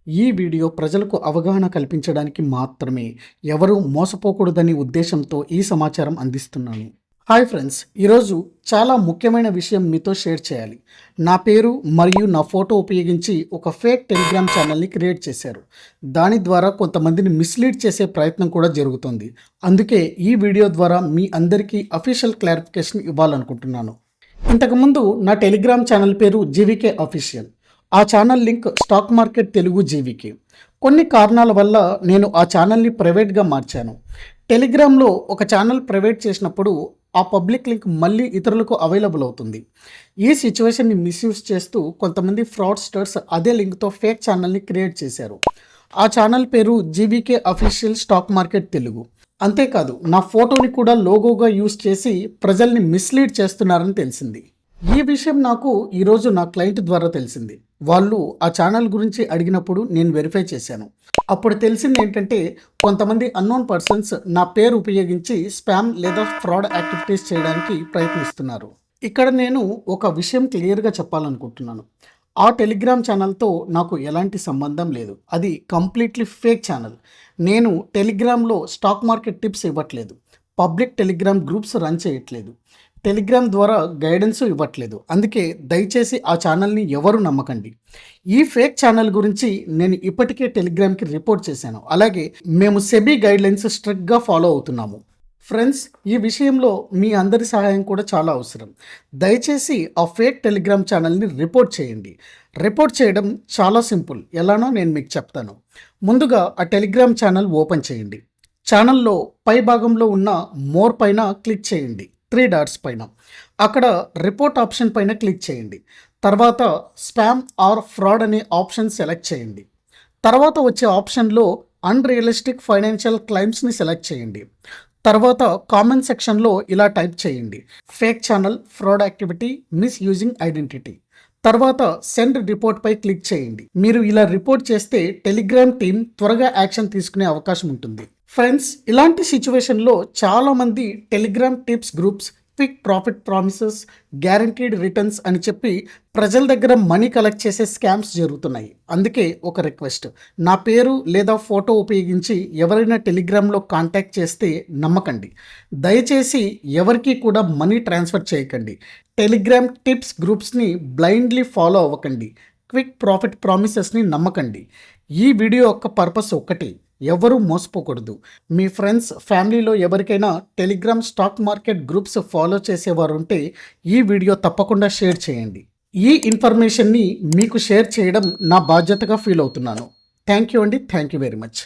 ఈ వీడియో ప్రజలకు అవగాహన కల్పించడానికి మాత్రమే. ఎవరూ మోసపోకూడదని ఉద్దేశంతో ఈ సమాచారం అందిస్తున్నాను. హాయ్ ఫ్రెండ్స్, ఈరోజు చాలా ముఖ్యమైన విషయం మీతో షేర్ చేయాలి. నా పేరు మరియు నా ఫోటో ఉపయోగించి ఒక ఫేక్ టెలిగ్రామ్ ఛానల్ని క్రియేట్ చేశారు. దాని ద్వారా కొంతమందిని మిస్లీడ్ చేసే ప్రయత్నం కూడా జరుగుతుంది. అందుకే ఈ వీడియో ద్వారా మీ అందరికీ అఫీషియల్ క్లారిఫికేషన్ ఇవ్వాలనుకుంటున్నాను. ఇంతకుముందు నా టెలిగ్రామ్ ఛానల్ పేరు జీవీకే అఫీషియల్. ఆ channel link stock market Telugu GVK. కొన్ని కారణాల వల్ల నేను ఆ ఛానల్ని ప్రైవేట్గా మార్చాను. టెలిగ్రామ్లో ఒక ఛానల్ ప్రైవేట్ చేసినప్పుడు ఆ పబ్లిక్ లింక్ మళ్ళీ ఇతరులకు అవైలబుల్ అవుతుంది. ఈ సిచ్యువేషన్ని మిస్యూజ్ చేస్తూ కొంతమంది ఫ్రాడ్స్టర్స్ అదే లింక్తో ఫేక్ ఛానల్ని క్రియేట్ చేశారు. ఆ ఛానల్ పేరు GVK official stock market Telugu. అంతేకాదు, నా ఫోటోని కూడా లోగోగా యూజ్ చేసి ప్రజల్ని మిస్లీడ్ చేస్తున్నారని తెలిసింది. ఈ విషయం నాకు ఈరోజు నా క్లయింట్ ద్వారా తెలిసింది. వాళ్ళు ఆ ఛానల్ గురించి అడిగినప్పుడు నేను వెరిఫై చేశాను. అప్పుడు తెలిసింది ఏంటంటే, కొంతమంది అన్నోన్ పర్సన్స్ నా పేరు ఉపయోగించి స్పామ్ లేదా ఫ్రాడ్ యాక్టివిటీస్ చేయడానికి ప్రయత్నిస్తున్నారు. ఇక్కడ నేను ఒక విషయం క్లియర్గా చెప్పాలనుకుంటున్నాను. ఆ టెలిగ్రామ్ ఛానల్తో నాకు ఎలాంటి సంబంధం లేదు. అది కంప్లీట్లీ ఫేక్ ఛానల్. నేను టెలిగ్రామ్లో స్టాక్ మార్కెట్ టిప్స్ ఇవ్వట్లేదు. పబ్లిక్ టెలిగ్రామ్ గ్రూప్స్ రన్ చేయట్లేదు. టెలిగ్రామ్ ద్వారా గైడెన్స్ ఇవ్వట్లేదు. అందుకే దయచేసి ఆ ఛానల్ని ఎవరు నమ్మకండి. ఈ ఫేక్ ఛానల్ గురించి నేను ఇప్పటికే టెలిగ్రామ్కి రిపోర్ట్ చేశాను. అలాగే మేము సెబీ గైడ్లైన్స్ స్ట్రిక్ట్గా ఫాలో అవుతున్నాము. ఫ్రెండ్స్, ఈ విషయంలో మీ అందరి సహాయం కూడా చాలా అవసరం. దయచేసి ఆ ఫేక్ టెలిగ్రామ్ ఛానల్ని రిపోర్ట్ చేయండి. రిపోర్ట్ చేయడం చాలా సింపుల్. ఎలానో నేను మీకు చెప్తాను. ముందుగా ఆ టెలిగ్రామ్ ఛానల్ ఓపెన్ చేయండి. ఛానల్లో పై భాగంలో ఉన్న మోర్ పైన క్లిక్ చేయండి. 3 డాట్స్ పైన అక్కడ రిపోర్ట్ ఆప్షన్ పైన క్లిక్ చేయండి. తర్వాత స్పామ్ ఆర్ ఫ్రాడ్ అనే ఆప్షన్ సెలెక్ట్ చేయండి. తర్వాత వచ్చే ఆప్షన్లో అన్రియలిస్టిక్ ఫైనాన్షియల్ క్లైమ్స్ని సెలెక్ట్ చేయండి. తర్వాత కామెంట్ సెక్షన్లో ఇలా టైప్ చేయండి: fake channel, fraud activity, misusing identity. తర్వాత సెండ్ రిపోర్ట్ పై క్లిక్ చేయండి. మీరు ఇలా రిపోర్ట్ చేస్తే టెలిగ్రామ్ టీమ్ త్వరగా యాక్షన్ తీసుకునే అవకాశం ఉంటుంది. ఫ్రెండ్స్, ఇలాంటి సిచ్యువేషన్లో చాలామంది Telegram tips groups, quick profit promises, guaranteed returns అని చెప్పి ప్రజల దగ్గర మనీ కలెక్ట్ చేసే స్కామ్స్ జరుగుతున్నాయి. అందుకే ఒక రిక్వెస్ట్: నా పేరు లేదా ఫోటో ఉపయోగించి ఎవరైనా టెలిగ్రామ్లో కాంటాక్ట్ చేస్తే నమ్మకండి. దయచేసి ఎవరికి కూడా మనీ ట్రాన్స్ఫర్ చేయకండి. టెలిగ్రామ్ టిప్స్ గ్రూప్స్ని బ్లైండ్లీ ఫాలో అవ్వకండి. క్విక్ ప్రాఫిట్ ప్రామిసెస్ని నమ్మకండి. ఈ వీడియో యొక్క పర్పస్ ఒక్కటి: ఎవరూ మోసపోకూడదు. మీ ఫ్రెండ్స్, ఫ్యామిలీలో ఎవరికైనా Telegram stock market groups follow చేసేవారు ఉంటే ఈ వీడియో తప్పకుండా షేర్ చేయండి. ఈ ఇన్ఫర్మేషన్ని మీకు షేర్ చేయడం నా బాధ్యతగా ఫీల్ అవుతున్నాను. థ్యాంక్ యూ అండి. Thank you very much.